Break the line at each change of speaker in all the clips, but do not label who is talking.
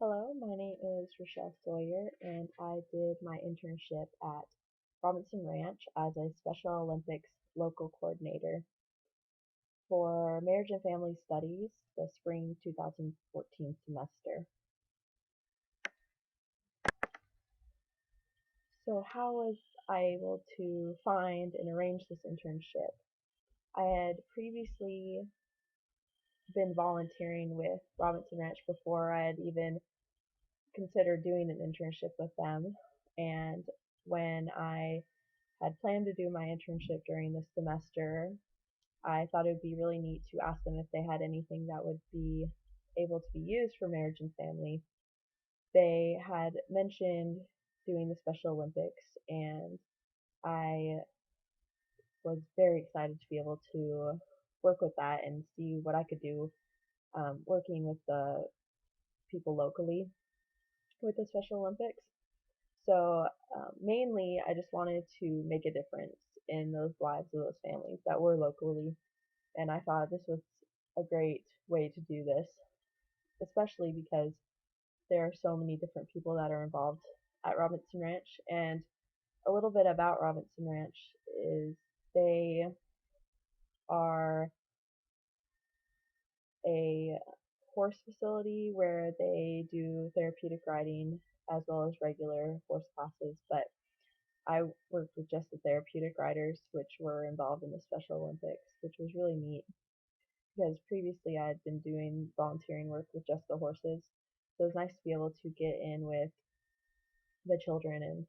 Hello, my name is Rochelle Sawyer, and I did my internship at Robinson Ranch as a Special Olympics local coordinator for Marriage and Family Studies, the spring 2014 semester. So, how was I able to find and arrange this internship? I had previously been volunteering with Robinson Ranch before I had even considered doing an internship with them, and when I had planned to do my internship during this semester, I thought it would be really neat to ask them if they had anything that would be able to be used for marriage and family. They had mentioned doing the Special Olympics, and I was very excited to be able to work with that and see what I could do working with the people locally with the Special Olympics. So mainly, I just wanted to make a difference in those lives of those families that were locally, and I thought this was a great way to do this, especially because there are so many different people that are involved at Robinson Ranch. And a little bit about Robinson Ranch is they are a horse facility where they do therapeutic riding as well as regular horse classes, but I worked with just the therapeutic riders, which were involved in the Special Olympics, which was really neat because previously I had been doing volunteering work with just the horses. So it was nice to be able to get in with the children and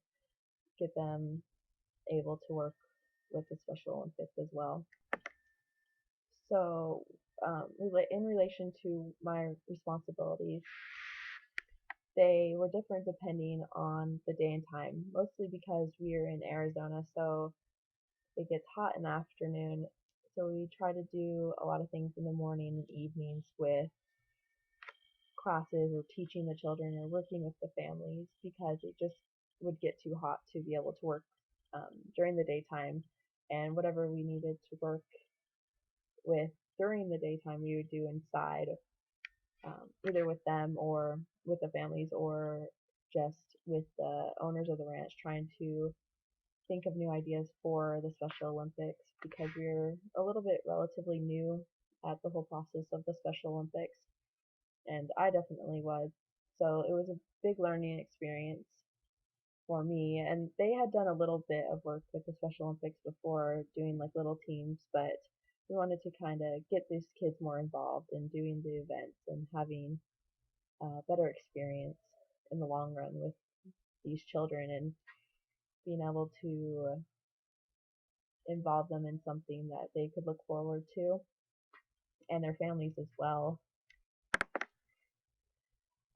get them able to work with the Special Olympics as well. So, in relation to my responsibilities, they were different depending on the day and time, mostly because we are in Arizona, so it gets hot in the afternoon. So we try to do a lot of things in the morning and evenings with classes or teaching the children or working with the families because it just would get too hot to be able to work during the daytime. And whatever we needed to work with during the daytime, we would do inside, either with them or with the families or just with the owners of the ranch, trying to think of new ideas for the Special Olympics because we're a little bit relatively new at the whole process of the Special Olympics, and I definitely was. So it was a big learning experience for me. And they had done a little bit of work with the Special Olympics before, doing like little teams, but we wanted to kind of get these kids more involved in doing the events and having a better experience in the long run with these children and being able to involve them in something that they could look forward to and their families as well.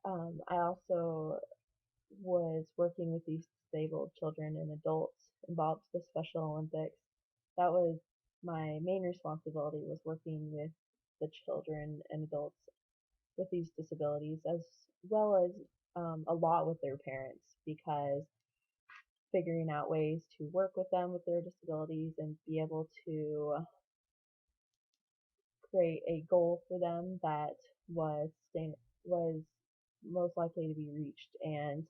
I also was working with these disabled children and adults involved with the Special Olympics. That was my main responsibility, was working with the children and adults with these disabilities as well as a lot with their parents because figuring out ways to work with them with their disabilities and be able to create a goal for them that was most likely to be reached, and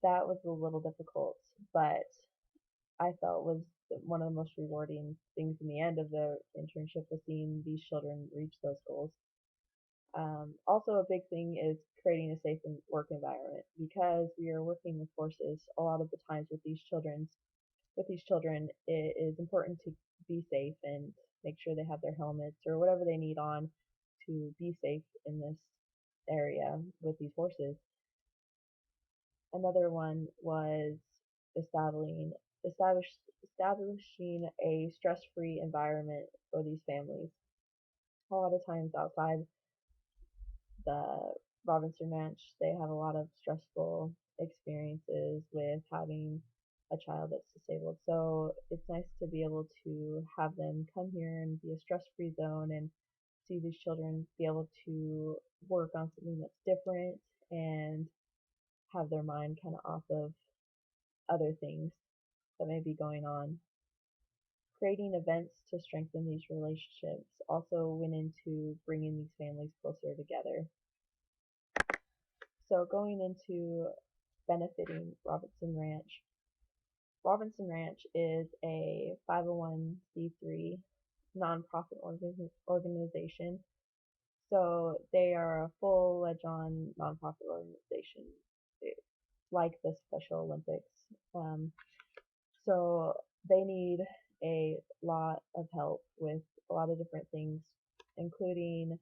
that was a little difficult, but I felt was one of the most rewarding things in the end of the internship was seeing these children reach those goals. Also, a big thing is creating a safe work environment because we are working with horses. A lot of the times with these children, it is important to be safe and make sure they have their helmets or whatever they need on to be safe in this area with these horses. Another one was establishing a stress-free environment for these families. A lot of times outside the Robinson Ranch, they have a lot of stressful experiences with having a child that's disabled. So it's nice to be able to have them come here and be a stress-free zone and see these children be able to work on something that's different and have their mind kind of off of other things that may be going on. Creating events to strengthen these relationships also went into bringing these families closer together. So going into benefiting Robinson Ranch. Robinson Ranch is a 501c3 nonprofit organization. So they are a full-fledged on nonprofit organization, like the Special Olympics. So they need a lot of help with a lot of different things, including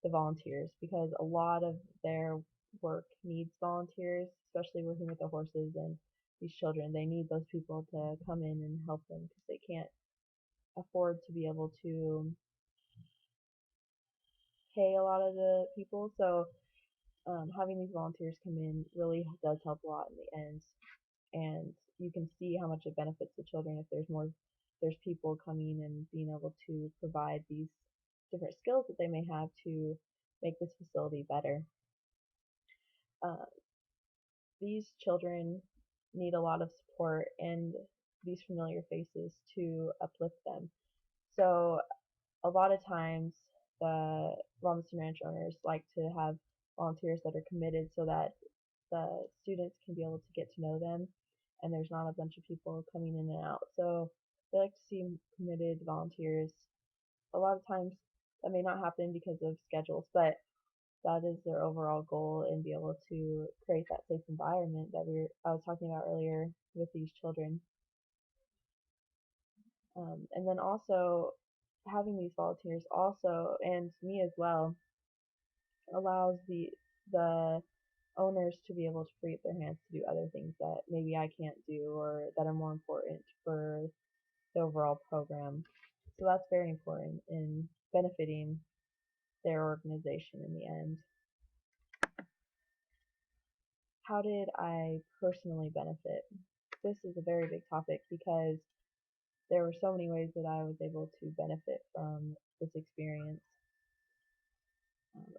the volunteers, because a lot of their work needs volunteers, especially working with the horses and these children. They need those people to come in and help them because they can't afford to be able to pay a lot of the people. So having these volunteers come in really does help a lot in the end, and you can see how much it benefits the children if there's people coming and being able to provide these different skills that they may have to make this facility better. Uh, these children need a lot of support and these familiar faces to uplift them. So a lot of times the Robinson Ranch owners like to have volunteers that are committed so that the students can be able to get to know them and there's not a bunch of people coming in and out. So they like to see committed volunteers. A lot of times that may not happen because of schedules, but that is their overall goal and be able to create that safe environment that I was talking about earlier with these children. And then also having these volunteers also, and me as well, allows the owners to be able to free up their hands to do other things that maybe I can't do or that are more important for the overall program. So that's very important in benefiting their organization in the end. How did I personally benefit? This is a very big topic because there were so many ways that I was able to benefit from this experience.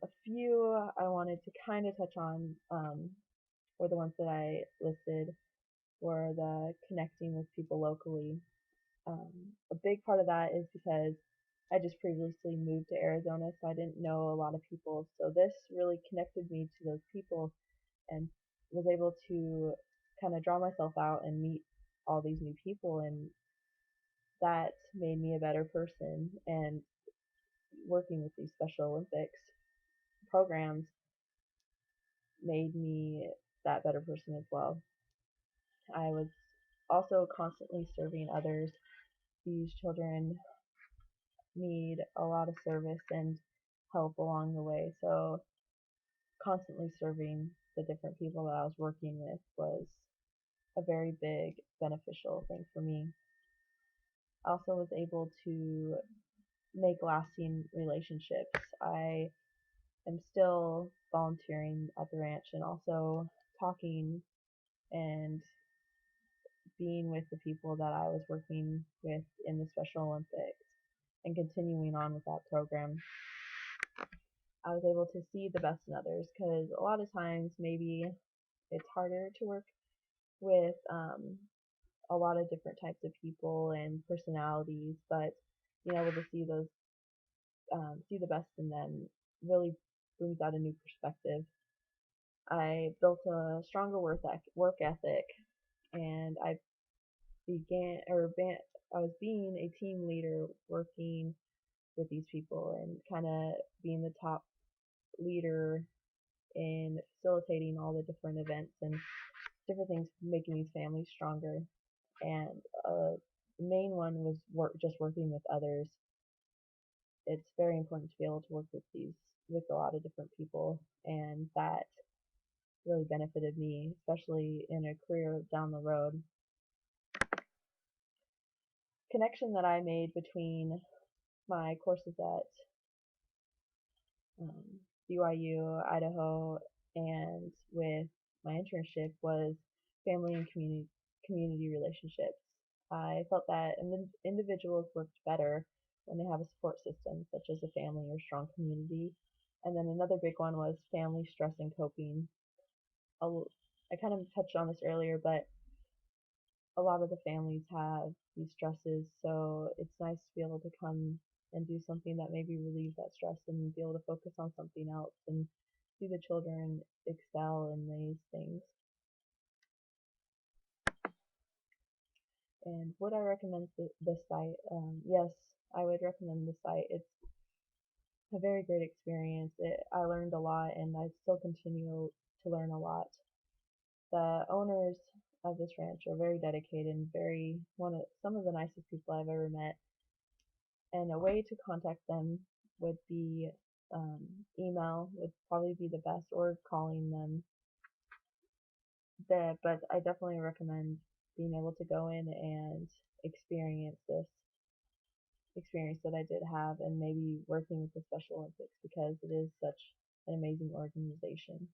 A few I wanted to kind of touch on were the ones that I listed were the connecting with people locally. A big part of that is because I just previously moved to Arizona, so I didn't know a lot of people. So this really connected me to those people and was able to kind of draw myself out and meet all these new people, and that made me a better person. And working with these Special Olympics programs made me that better person as well. I was also constantly serving others. These children need a lot of service and help along the way, so constantly serving the different people that I was working with was a very big beneficial thing for me. I also was able to make lasting relationships. I am still volunteering at the ranch and also talking and being with the people that I was working with in the Special Olympics and continuing on with that program. I was able to see the best in others because a lot of times maybe it's harder to work with a lot of different types of people and personalities, but being able to see the best in them really brings out a new perspective. I built a stronger work ethic, and I was being a team leader working with these people and kind of being the top leader in facilitating all the different events and different things, making these families stronger. And the main one was just working with others. It's very important to be able to work with a lot of different people, and that really benefited me, especially in a career down the road. Connection that I made between my courses at um, BYU, Idaho, and with my internship was family and community relationships. I felt that individuals worked better when they have a support system, such as a family or strong community. And then another big one was family stress and coping. I kind of touched on this earlier, but a lot of the families have these stresses, so it's nice to be able to come and do something that maybe relieves that stress and be able to focus on something else and see the children excel in these things. And would I recommend the site? Yes, I would recommend the site. It's a very great experience. I learned a lot, and I still continue to learn a lot. The owners of this ranch are very dedicated and very one of some of the nicest people I've ever met. And a way to contact them would be email would probably be the best, or calling them. But I definitely recommend being able to go in and experience this experience that I did have, and maybe working with the Special Olympics because it is such an amazing organization.